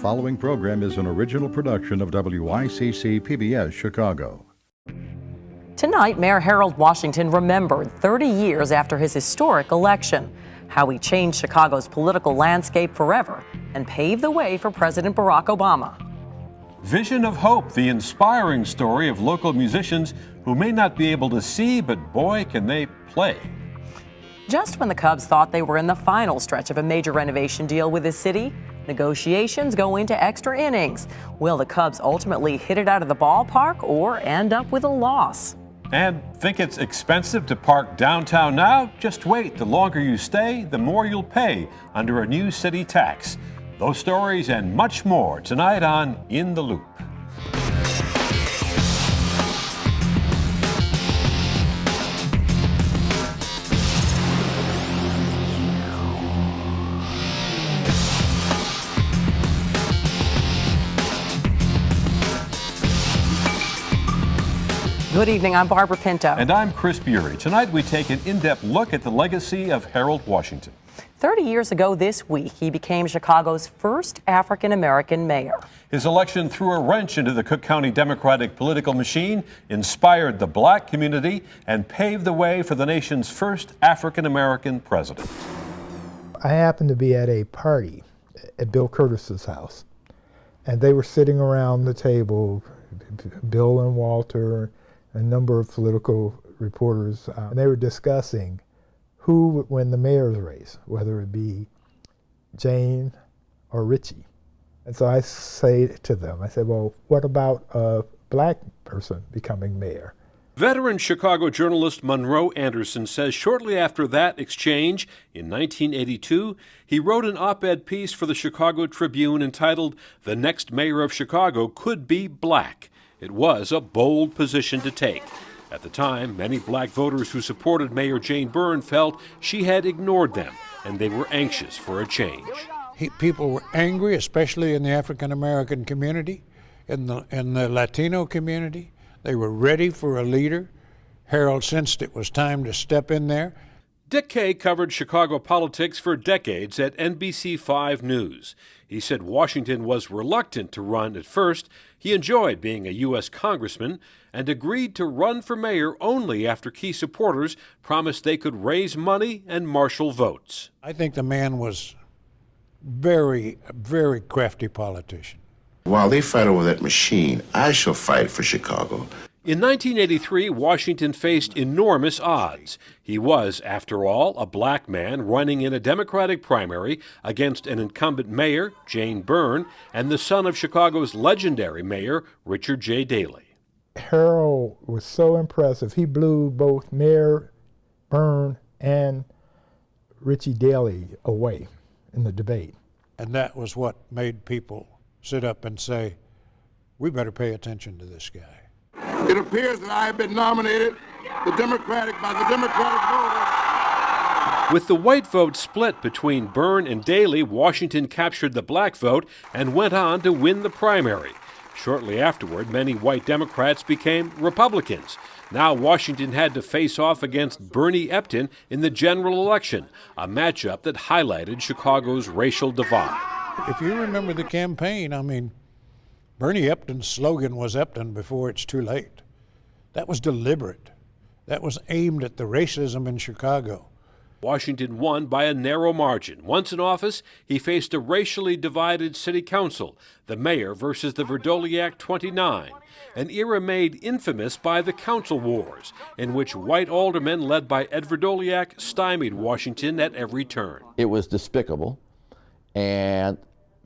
following program is an original production of WYCC PBS Chicago. Tonight, Mayor Harold Washington remembered 30 years after his historic election, how he changed Chicago's political landscape forever and paved the way for President Barack Obama. Vision of Hope, the inspiring story of local musicians who may not be able to see, but boy, can they play. Just when the Cubs thought they were in the final stretch of a major renovation deal with the city, negotiations go into extra innings. Will the Cubs ultimately hit it out of the ballpark or end up with a loss? And think it's expensive to park downtown now? Just wait. The longer you stay, the more you'll pay under a new city tax. Those stories and much more tonight on In the Loop. Good evening, I'm Barbara Pinto. And I'm Chris Bury. Tonight we take an in-depth look at the legacy of Harold Washington. 30 years ago this week, he became Chicago's first African-American mayor. His election threw a wrench into the Cook County Democratic political machine, inspired the black community, and paved the way for the nation's first African-American president. I happened to be at a party at Bill Curtis's house, and they were sitting around the table, Bill and Walter, a number of political reporters, and they were discussing who would win the mayor's race, whether it be Jane or Richie. And so I say to them, I said, well, what about a black person becoming mayor? Veteran Chicago journalist Monroe Anderson says shortly after that exchange, in 1982, he wrote an op-ed piece for the Chicago Tribune entitled, "The Next Mayor of Chicago Could Be Black." It was a bold position to take. At the time, many black voters who supported Mayor Jane Byrne felt she had ignored them, and they were anxious for a change. People were angry, especially in the African-American community, in the Latino community. They were ready for a leader. Harold sensed it was time to step in there. Dick Kay covered Chicago politics for decades at NBC5 News. He said Washington was reluctant to run at first. He enjoyed being a U.S. congressman and agreed to run for mayor only after key supporters promised they could raise money and marshal votes. I think the man was very, very crafty politician. While they fight over that machine, I shall fight for Chicago. In 1983, Washington faced enormous odds. He was, after all, a black man running in a Democratic primary against an incumbent mayor, Jane Byrne, and the son of Chicago's legendary mayor, Richard J. Daley. Harold was so impressive. He blew both Mayor Byrne and Richie Daley away in the debate. And that was what made people sit up and say, we better pay attention to this guy. It appears that I have been nominated by the Democratic voters. With the white vote split between Byrne and Daley, Washington captured the black vote and went on to win the primary. Shortly afterward, many white Democrats became Republicans. Now Washington had to face off against Bernie Epton in the general election, a matchup that highlighted Chicago's racial divide. If you remember the campaign, Bernie Epton's slogan was Epton before it's too late. That was deliberate. That was aimed at the racism in Chicago. Washington won by a narrow margin. Once in office, he faced a racially divided city council, the mayor versus the Verdoliak 29, an era made infamous by the council wars, in which white aldermen led by Ed Verdoliak stymied Washington at every turn. It was despicable, and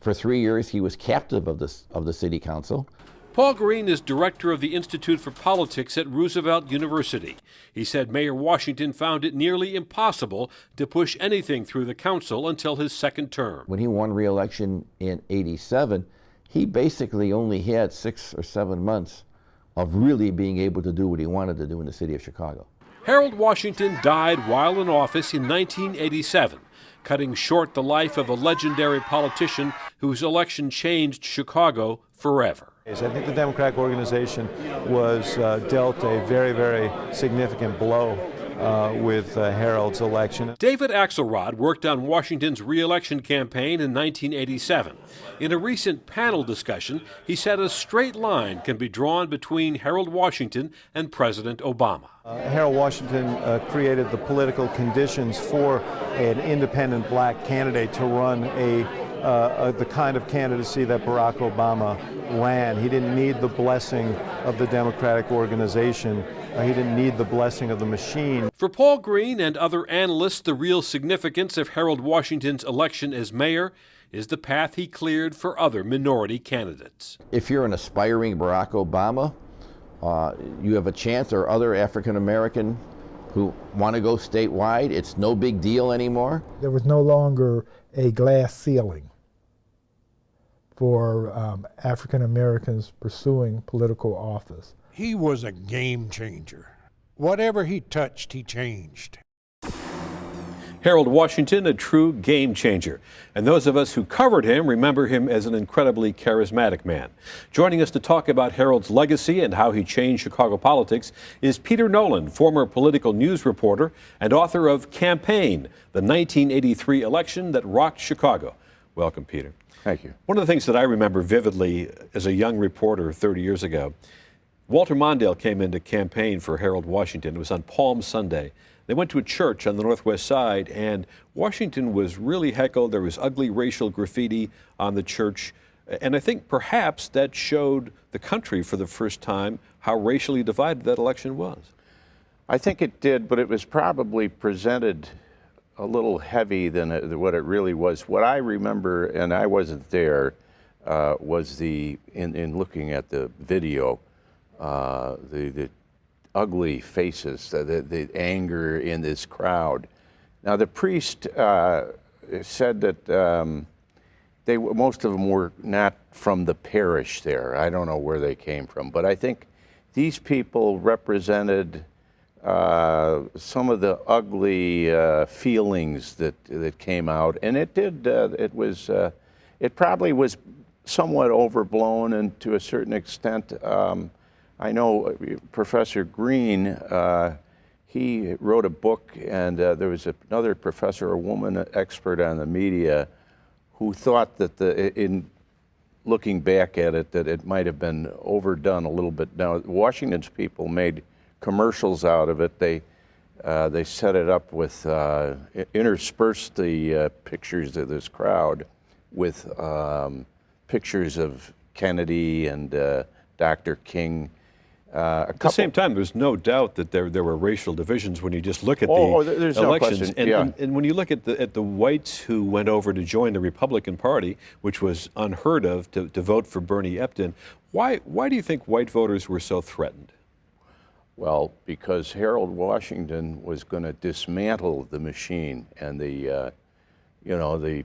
for 3 years he was captive of the city council. Paul Green is director of the Institute for Politics at Roosevelt University. He said Mayor Washington found it nearly impossible to push anything through the council until his second term. When he won re-election in '87, he basically only had 6 or 7 months of really being able to do what he wanted to do in the city of Chicago. Harold Washington died while in office in 1987. Cutting short the life of a legendary politician whose election changed Chicago forever. I think the Democratic organization was dealt a very, very significant blow with Harold's election. David Axelrod worked on Washington's re-election campaign in 1987. In a recent panel discussion, he said a straight line can be drawn between Harold Washington and President Obama. Harold Washington created the political conditions for an independent black candidate to run the kind of candidacy that Barack Obama ran. He didn't need the blessing of the Democratic organization. He didn't need the blessing of the machine. For Paul Green and other analysts, the real significance of Harold Washington's election as mayor is the path he cleared for other minority candidates. If you're an aspiring Barack Obama, you have a chance, or other African American who want to go statewide. It's no big deal anymore. There was no longer a glass ceiling for African Americans pursuing political office. He was a game changer. Whatever he touched, he changed. Harold Washington, a true game changer. And those of us who covered him remember him as an incredibly charismatic man. Joining us to talk about Harold's legacy and how he changed Chicago politics is Peter Nolan, former political news reporter and author of Campaign, the 1983 election that rocked Chicago. Welcome, Peter. Thank you. One of the things that I remember vividly as a young reporter 30 years ago, Walter Mondale came in to campaign for Harold Washington. It was on Palm Sunday. They went to a church on the Northwest Side, and Washington was really heckled. There was ugly racial graffiti on the church. And I think perhaps that showed the country for the first time how racially divided that election was. I think it did, but it was probably presented a little heavy than what it really was. What I remember, and I wasn't there, was in looking at the video, the ugly faces, the anger in this crowd. Now the priest said that most of them were not from the parish there. I don't know where they came from, but I think these people represented some of the ugly feelings that came out, and it did. It probably was somewhat overblown, and to a certain extent. I know Professor Green, he wrote a book, and there was another professor, a woman expert on the media, who thought that in looking back at it, that it might have been overdone a little bit. Now, Washington's people made commercials out of it. They set it up with, interspersed the pictures of this crowd with pictures of Kennedy and Dr. King. At the same time, there's no doubt that there were racial divisions when you just look at there's the elections. No question. And when you look at the whites who went over to join the Republican Party, which was unheard of, to vote for Bernie Epton, why do you think white voters were so threatened? Well, because Harold Washington was going to dismantle the machine and the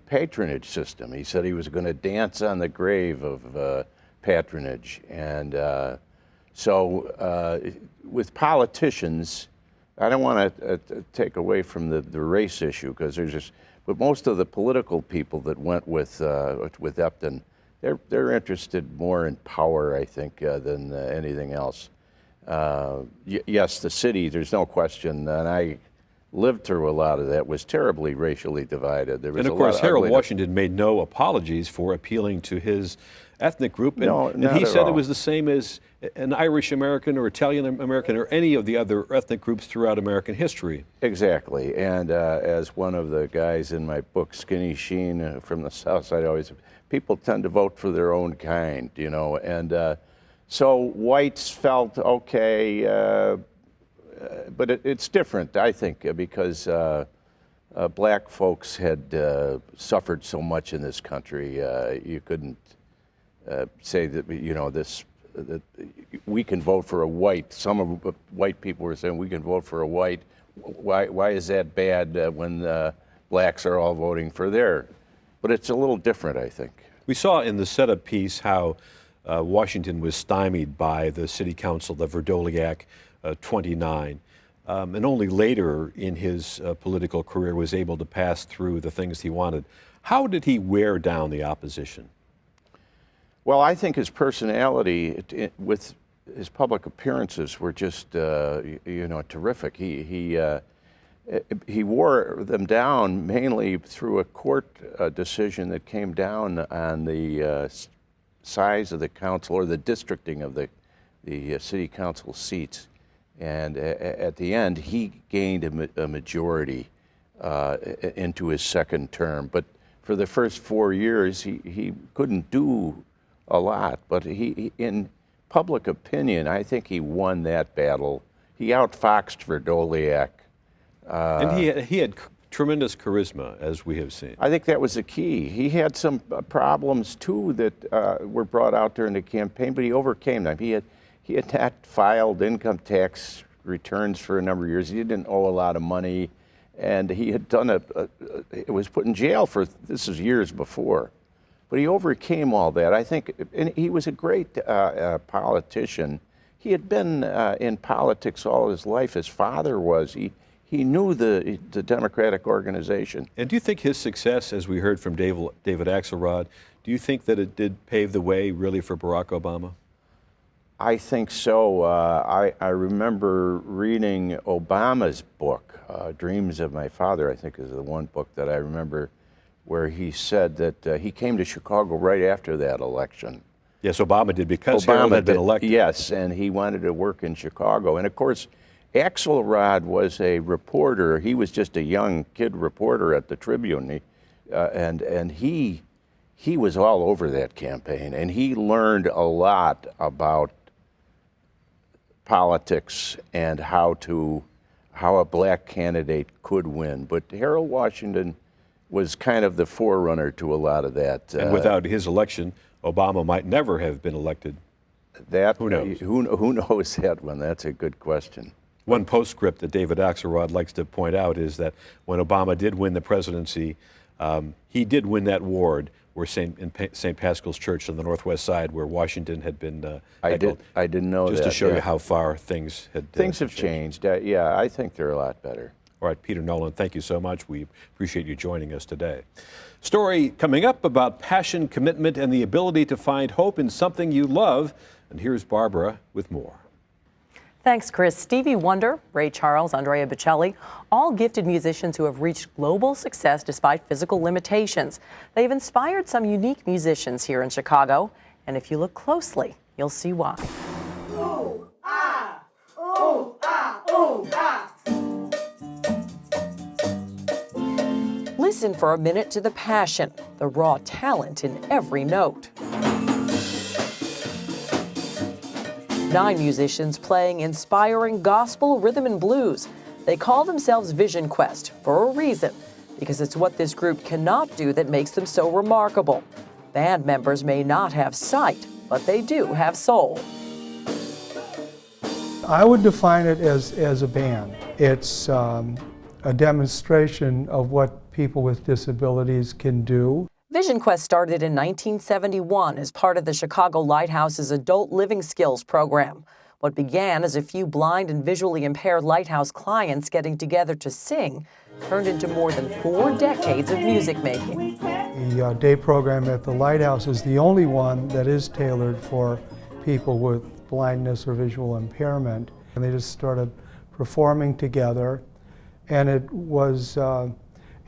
patronage system. He said he was going to dance on the grave of patronage, and so with politicians, I don't want to take away from the race issue, because but most of the political people that went with Epton, they're interested more in power, I think, than anything else. Yes, the city, there's no question, and I lived through a lot of that, was terribly racially divided. There was, and of course, Harold Washington made no apologies for appealing to his ethnic group, and he said it was the same as an Irish American or Italian American or any of the other ethnic groups throughout American history. Exactly, and as one of the guys in my book, Skinny Sheen, from the South Side, people tend to vote for their own kind, and so whites felt okay, but it's different, I think, because black folks had suffered so much in this country. You couldn't say that that we can vote for a white. Some of the white people were saying we can vote for a white. Why is that bad when blacks are all voting for their? But it's a little different, I think. We saw in the setup piece how Washington was stymied by the city council, the Verdoliak 29, and only later in his political career was able to pass through the things he wanted. How did he wear down the opposition? Well, I think his personality, with his public appearances were just, you know, terrific. He wore them down mainly through a court decision that came down on the size of the council, or the districting of the city council seats. And at the end, he gained a majority into his second term. But for the first 4 years, he couldn't do a lot. But he in public opinion, I think he won that battle. He outfoxed Verdoliak. And he had tremendous charisma, as we have seen. I think that was the key. He had some problems too that were brought out during the campaign, but he overcame them. He had not filed income tax returns for a number of years. He didn't owe a lot of money, and he had done was put in jail for, this is years before. But he overcame all that. I think, and he was a great politician. He had been in politics all his life. His father was. He knew the Democratic organization. And do you think his success, as we heard from David Axelrod, do you think that it did pave the way really for Barack Obama? I think so. I remember reading Obama's book, Dreams of My Father, I think is the one book that I remember, where he said that he came to Chicago right after that election. Yes, Obama did, because Harold had been elected. Yes, and he wanted to work in Chicago. And of course, Axelrod was a reporter. He was just a young kid reporter at the Tribune, and he was all over that campaign, and he learned a lot about politics and how a black candidate could win. But Harold Washington was kind of the forerunner to a lot of that. And without his election, Obama might never have been elected. That, who knows? Who knows that one? That's a good question. One postscript that David Axelrod likes to point out is that when Obama did win the presidency, he did win that ward where St. Pascal's Church on the northwest side, where Washington had been. I didn't know that. Just to show you how far things had things have changed. Yeah, I think they're a lot better. All right, Peter Nolan, thank you so much. We appreciate you joining us today. Story coming up about passion, commitment, and the ability to find hope in something you love. And here's Barbara with more. Thanks, Chris. Stevie Wonder, Ray Charles, Andrea Bocelli, all gifted musicians who have reached global success despite physical limitations. They've inspired some unique musicians here in Chicago, and if you look closely, you'll see why. Ooh, ah, ooh, ah, ooh, ah. Listen for a minute to the passion, the raw talent in every note. 9 musicians playing inspiring gospel, rhythm, and blues. They call themselves Vision Quest for a reason, because it's what this group cannot do that makes them so remarkable. Band members may not have sight, but they do have soul. I would define it as a band. It's a demonstration of what people with disabilities can do. Vision Quest started in 1971 as part of the Chicago Lighthouse's Adult Living Skills program. What began as a few blind and visually impaired Lighthouse clients getting together to sing turned into more than 4 decades of music making. The day program at the Lighthouse is the only one that is tailored for people with blindness or visual impairment. And they just started performing together, and it was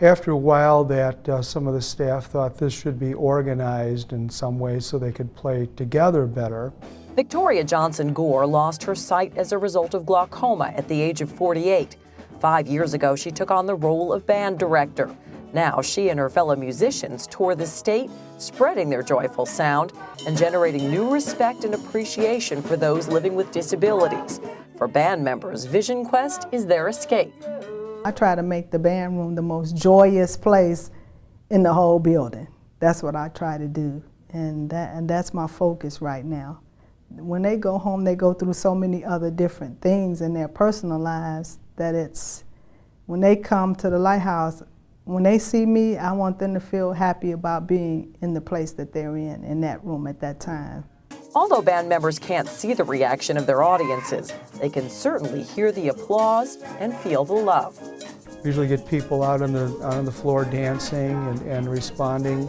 after a while that some of the staff thought this should be organized in some way so they could play together better. Victoria Johnson Gore lost her sight as a result of glaucoma at the age of 48. 5 years ago, she took on the role of band director. Now she and her fellow musicians tour the state, spreading their joyful sound and generating new respect and appreciation for those living with disabilities. For band members, Vision Quest is their escape. I try to make the band room the most joyous place in the whole building. That's what I try to do, and that's my focus right now. When they go home, they go through so many other different things in their personal lives that it's, when they come to the Lighthouse, when they see me, I want them to feel happy about being in the place that they're in that room at that time. Although band members can't see the reaction of their audiences, they can certainly hear the applause and feel the love. We usually get people out on the floor dancing and responding,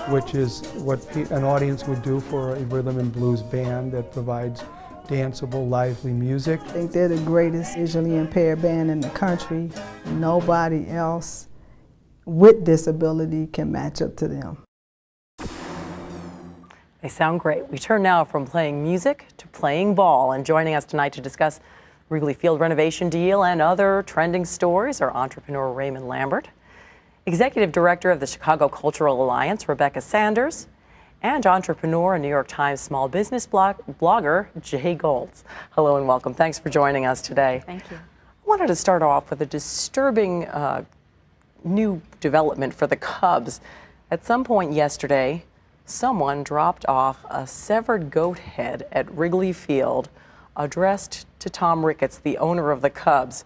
which is what an audience would do for a rhythm and blues band that provides danceable, lively music. I think they're the greatest visually impaired band in the country. Nobody else with disability can match up to them. They sound great. We turn now from playing music to playing ball, and joining us tonight to discuss Wrigley Field renovation deal and other trending stories are entrepreneur Raymond Lambert, Executive Director of the Chicago Cultural Alliance, Rebeccah Sanders, and entrepreneur and New York Times small business blogger, Jay Goltz. Hello and welcome. Thanks for joining us today. Thank you. I wanted to start off with a disturbing new development for the Cubs. At some point yesterday, someone dropped off a severed goat head at Wrigley Field addressed to Tom Ricketts, the owner of the Cubs.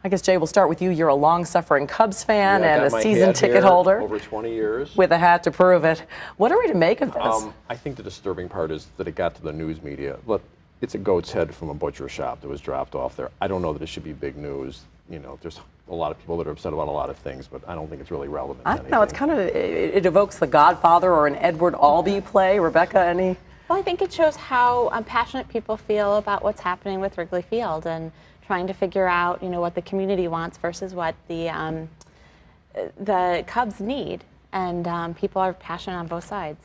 I guess, Jay, we'll start with you. You're a long-suffering Cubs fan and a season ticket holder. Over 20 years. With a hat to prove it. What are we to make of this? I think the disturbing part is that it got to the news media. Look, it's a goat's head from a butcher shop that was dropped off there. I don't know that it should be big news. You know, there's a lot of people that are upset about a lot of things, but I don't think it's really relevant to I don't know. It's kind of, it evokes The Godfather or an Edward Albee play. Rebeccah, any? Well, I think it shows how passionate people feel about what's happening with Wrigley Field and trying to figure out, you know, what the community wants versus what the Cubs need, and people are passionate on both sides.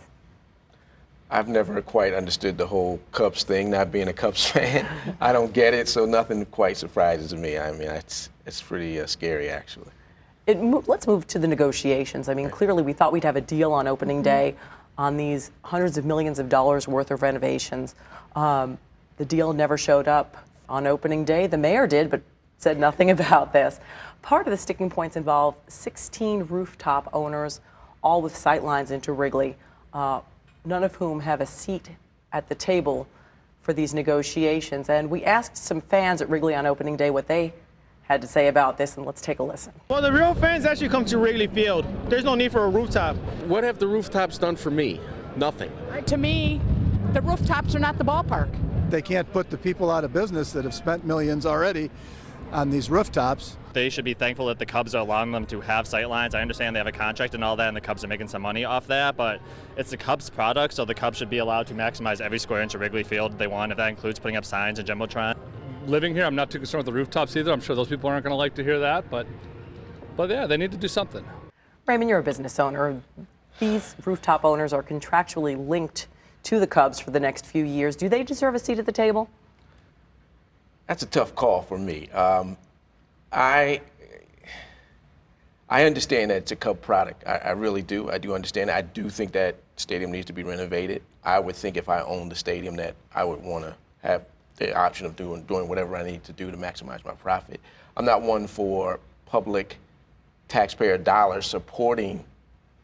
I've never quite understood the whole Cubs thing, not being a Cubs fan. I don't get it, so nothing quite surprises me. I mean, it's pretty scary, actually. Let's move to the negotiations. I mean, clearly we thought we'd have a deal on opening day on these hundreds of millions of dollars worth of renovations. The deal never showed up on opening day. The mayor did, but said nothing about this. Part of the sticking points involve 16 rooftop owners, all with sightlines into Wrigley, none of whom have a seat at the table for these negotiations. And we asked some fans at Wrigley on opening day what they had to say about this, and let's take a listen. Well, the real fans actually come to Wrigley Field. There's no need for a rooftop. What have the rooftops done for me? Nothing. To me, the rooftops are not the ballpark. They can't put the people out of business that have spent millions already on these rooftops. They should be thankful that the Cubs are allowing them to have sightlines. I understand they have a contract and all that, and the Cubs are making some money off that, but it's the Cubs' product, so the Cubs should be allowed to maximize every square inch of Wrigley Field they want, if that includes putting up signs and Jumbotron. Living here, I'm not too concerned with the rooftops either. I'm sure those people aren't going to like to hear that, but yeah, they need to do something. Raymond, you're a business owner. These rooftop owners are contractually linked to the Cubs for the next few years. Do they deserve a seat at the table? That's a tough call for me. I understand that it's a Cub product. I really do. I do understand it. I do think that stadium needs to be renovated. I would think if I owned the stadium that I would want to have the option of doing whatever I need to do to maximize my profit. I'm not one for public taxpayer dollars supporting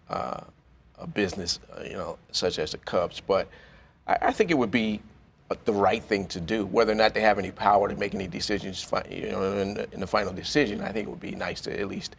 a business, such as the Cubs, but I think it would be the right thing to do. Whether or not they have any power to make any decisions, in the final decision, I think it would be nice to at least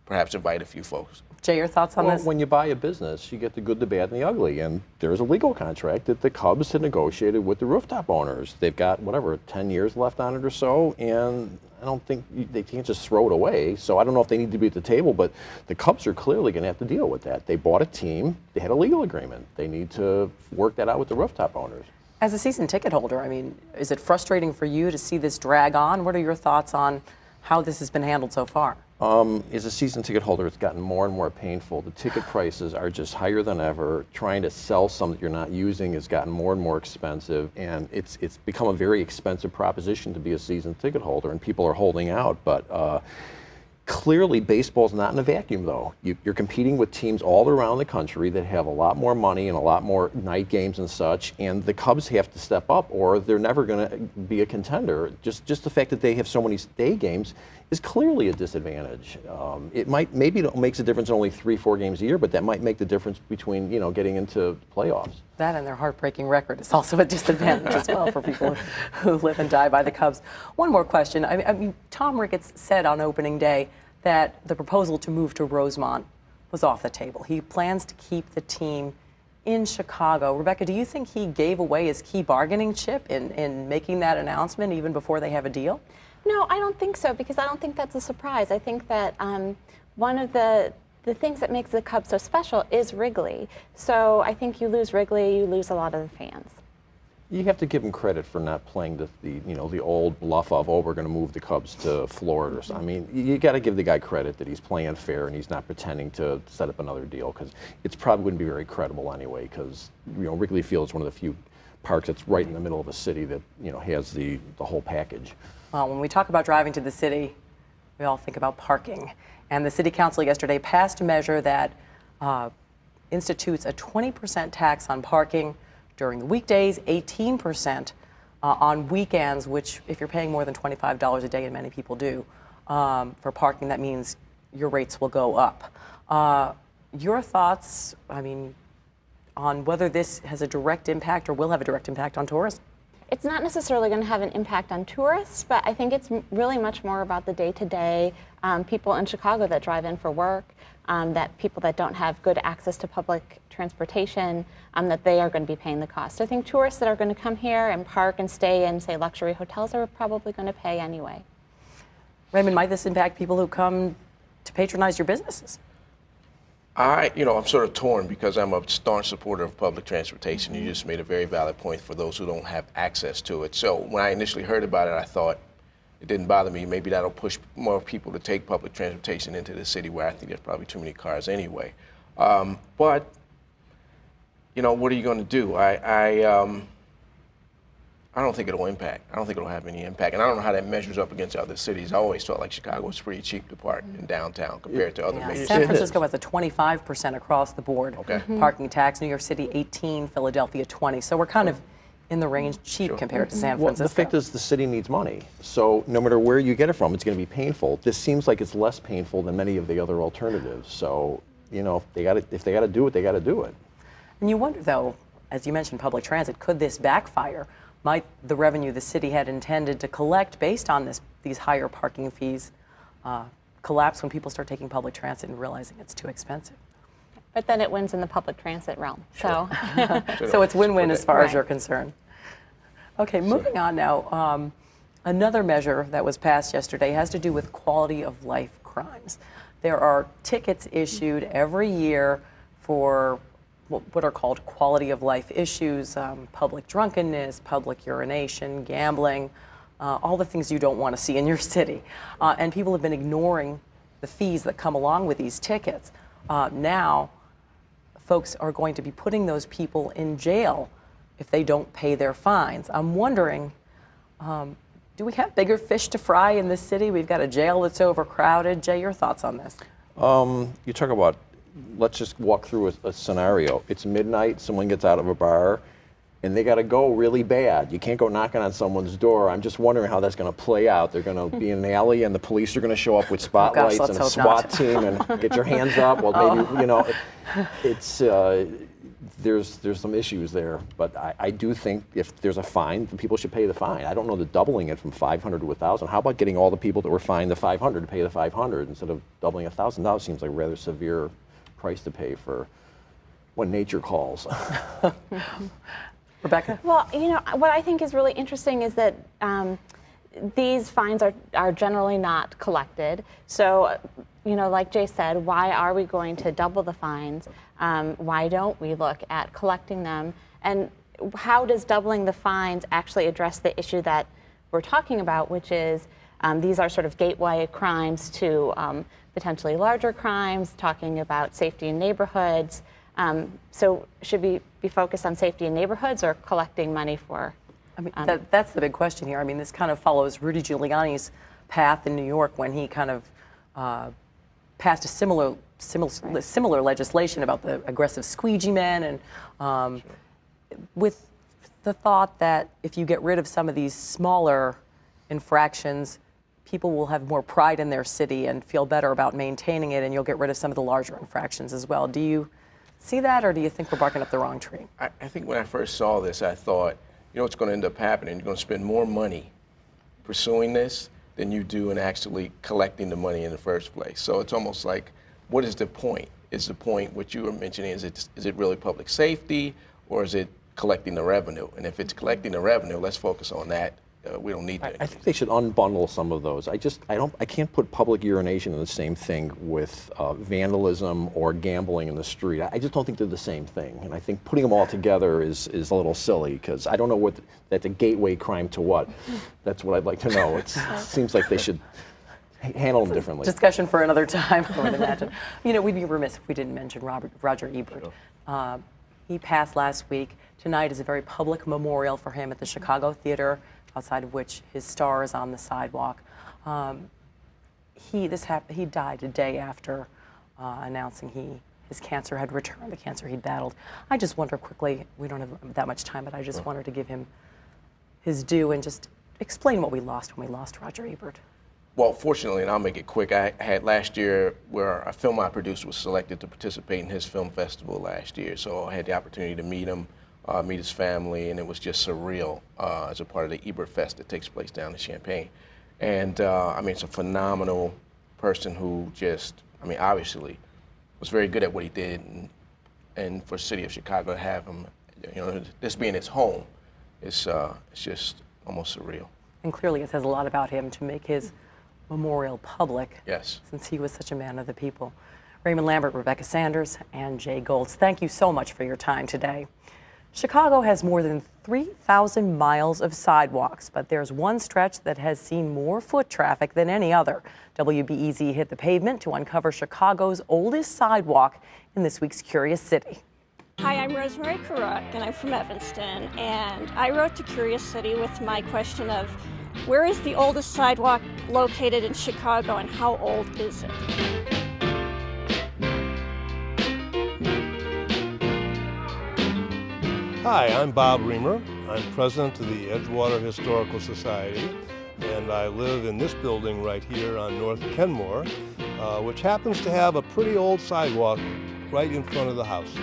perhaps invite a few folks. Jay, your thoughts on this? When you buy a business, you get the good, the bad, and the ugly, and there's a legal contract that the Cubs had negotiated with the rooftop owners. They've got, 10 years left on it or so, and I don't think they can't just throw it away. So I don't know if they need to be at the table, but the Cubs are clearly going to have to deal with that. They bought a team. They had a legal agreement. They need to work that out with the rooftop owners. As a season ticket holder, I mean, is it frustrating for you to see this drag on? What are your thoughts on how this has been handled so far? As a season ticket holder, it's gotten more and more painful. The ticket prices are just higher than ever. Trying to sell some that you're not using has gotten more and more expensive, and it's become a very expensive proposition to be a season ticket holder, and people are holding out. But clearly, baseball's not in a vacuum, though. You're competing with teams all around the country that have a lot more money and a lot more night games and such, and the Cubs have to step up, or they're never going to be a contender. Just the fact that they have so many day games is clearly a disadvantage. Maybe it makes a difference in only 3-4 games a year, but that might make the difference between getting into playoffs. That and their heartbreaking record is also a disadvantage as well for people who live and die by the Cubs. One more question. I mean, Tom Ricketts said on opening day that the proposal to move to Rosemont was off the table. He plans to keep the team in Chicago. Rebeccah, do you think he gave away his key bargaining chip in making that announcement even before they have a deal? No, I don't think so, because I don't think that's a surprise. I think that one of the things that makes the Cubs so special is Wrigley. So I think you lose Wrigley, you lose a lot of the fans. You have to give him credit for not playing the old bluff of, oh, we're going to move the Cubs to Florida or something. I mean, you got to give the guy credit that he's playing fair and he's not pretending to set up another deal, because it's probably wouldn't be very credible anyway, because Wrigley Field is one of the few parks that's right in the middle of a city that has the whole package. Well, when we talk about driving to the city, we all think about parking. And the City Council yesterday passed a measure that institutes a 20% tax on parking during the weekdays, 18% on weekends, which if you're paying more than $25 a day, and many people do, for parking, that means your rates will go up. Your thoughts, on whether this has a direct impact or will have a direct impact on tourism? It's not necessarily going to have an impact on tourists, but I think it's really much more about the day-to-day people in Chicago that drive in for work, that people that don't have good access to public transportation, that they are going to be paying the cost. I think tourists that are going to come here and park and stay in, say, luxury hotels are probably going to pay anyway. Raymond, might this impact people who come to patronize your businesses? I'm sort of torn, because I'm a staunch supporter of public transportation. You just made a very valid point for those who don't have access to it. So when I initially heard about it, I thought it didn't bother me. Maybe that'll push more people to take public transportation into the city, where I think there's probably too many cars anyway. But what are you going to do? I don't think it'll impact. I don't think it'll have any impact. And I don't know how that measures up against other cities. I always felt like Chicago was pretty cheap to park in downtown compared to other major cities. San Francisco has a 25% across the board Mm-hmm. parking tax. New York City, 18%. Philadelphia, 20%. So we're kind of in the range cheap compared to San Francisco. Well, the fact is the city needs money. So no matter where you get it from, it's going to be painful. This seems like it's less painful than many of the other alternatives. So, if they got to do it, they got to do it. And you wonder, though, as you mentioned, public transit, could this backfire? Might the revenue the city had intended to collect based on these higher parking fees collapse when people start taking public transit and realizing it's too expensive? But then it wins in the public transit realm. So, so it's win-win as far as you're concerned. Okay, moving on now. Another measure that was passed yesterday has to do with quality of life crimes. There are tickets issued every year for what are called quality of life issues, public drunkenness, public urination, gambling, all the things you don't want to see in your city. And people have been ignoring the fees that come along with these tickets. Now, folks are going to be putting those people in jail if they don't pay their fines. I'm wondering, do we have bigger fish to fry in this city? We've got a jail that's overcrowded. Jay, your thoughts on this? You talk about, let's just walk through a scenario. It's midnight, someone gets out of a bar, and they got to go really bad. You can't go knocking on someone's door. I'm just wondering how that's going to play out. They're going to be in an alley, and the police are going to show up with spotlights and a SWAT team and get your hands up. Well, maybe, it's there's some issues there. But I do think if there's a fine, then people should pay the fine. I don't know that doubling it from 500 to 1,000. How about getting all the people that were fined the 500 to pay the 500 instead of doubling $1,000? Seems like a rather severe price to pay for when nature calls. Rebeccah? Well, what I think is really interesting is that these fines are generally not collected. So, like Jay said, why are we going to double the fines? Why don't we look at collecting them? And how does doubling the fines actually address the issue that we're talking about, which is these are sort of gateway crimes to potentially larger crimes, talking about safety in neighborhoods. So should we be focused on safety in neighborhoods or collecting money for? That's the big question here. This kind of follows Rudy Giuliani's path in New York when he kind of passed a similar legislation about the aggressive squeegee men, and with the thought that if you get rid of some of these smaller infractions, people will have more pride in their city and feel better about maintaining it, and you'll get rid of some of the larger infractions as well. Do you see that, or do you think we're barking up the wrong tree? I think when I first saw this, I thought, what's going to end up happening? You're going to spend more money pursuing this than you do in actually collecting the money in the first place. So it's almost like, what is the point? Is the point what you were mentioning, is it really public safety, or is it collecting the revenue? And if it's collecting the revenue, let's focus on that we don't need that. I think they should unbundle some of those. I can't put public urination in the same thing with vandalism or gambling in the street. I just don't think they're the same thing. And I think putting them all together is a little silly, because I don't know what that's a gateway crime to what. That's what I'd like to know. It seems like they should handle them differently. Discussion for another time, I would imagine. You know, we'd be remiss if we didn't mention Roger Ebert. He passed last week. Tonight is a very public memorial for him at the Chicago Theater, outside of which his star is on the sidewalk. He died a day after announcing his cancer had returned, the cancer he'd battled. I just wonder quickly, we don't have that much time, but I just wanted to give him his due and just explain what we lost when we lost Roger Ebert. Well, fortunately, and I'll make it quick, I had last year where a film I produced was selected to participate in his film festival last year. So I had the opportunity to meet him, meet his family, and it was just surreal as a part of the Ebert Fest that takes place down in Champaign. And I mean, it's a phenomenal person who just, I mean, obviously was very good at what he did. And for the city of Chicago to have him, you know, this being his home, it's just almost surreal. And clearly it says a lot about him to make his memorial public. Yes. Since he was such a man of the people. Raymond Lambert, Rebeccah Sanders, and Jay Goltz, thank you so much for your time today. Chicago has more than 3,000 miles of sidewalks, but there's one stretch that has seen more foot traffic than any other. WBEZ hit the pavement to uncover Chicago's oldest sidewalk in this week's Curious City. Hi, I'm Rosemary Karuk, and I'm from Evanston, and I wrote to Curious City with my question of where is the oldest sidewalk located in Chicago, and how old is it? Hi, I'm Bob Reamer. I'm president of the Edgewater Historical Society, and I live in this building right here on North Kenmore, which happens to have a pretty old sidewalk right in front of the house.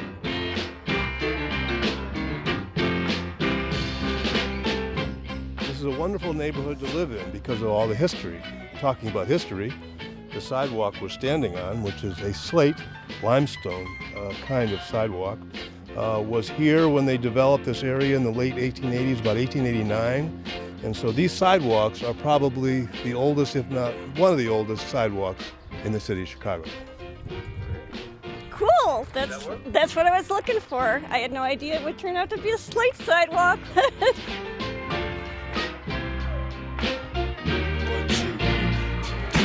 This is a wonderful neighborhood to live in because of all the history. Talking about history, the sidewalk we're standing on, which is a slate limestone kind of sidewalk, was here when they developed this area in the late 1880s, about 1889. And so these sidewalks are probably the oldest, if not one of the oldest sidewalks in the city of Chicago. Cool, that's what I was looking for. I had no idea it would turn out to be a slate sidewalk.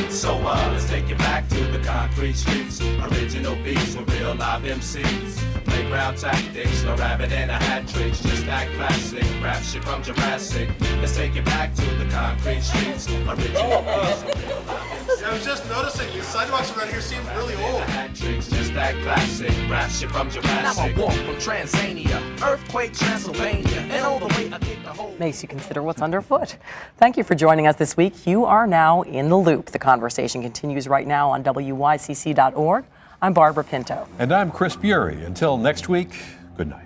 So let's take it back to the concrete streets. Original beats with real live MCs. Playground tactics, no rabbit and a hat tricks. Just that classic rap shit from Jurassic. Let's take it back to the concrete streets. Original beats with real live MCs. I was just noticing these sidewalks around here seem really old. Just that classic rap shit from Jurassic. Now I walk from Tanzania, earthquake Transylvania, and all the way I kick the whole. Makes you consider what's underfoot. Thank you for joining us this week. You are now in the loop. The conversation continues right now on WYCC.org. I'm Barbara Pinto. And I'm Chris Bury. Until next week, good night.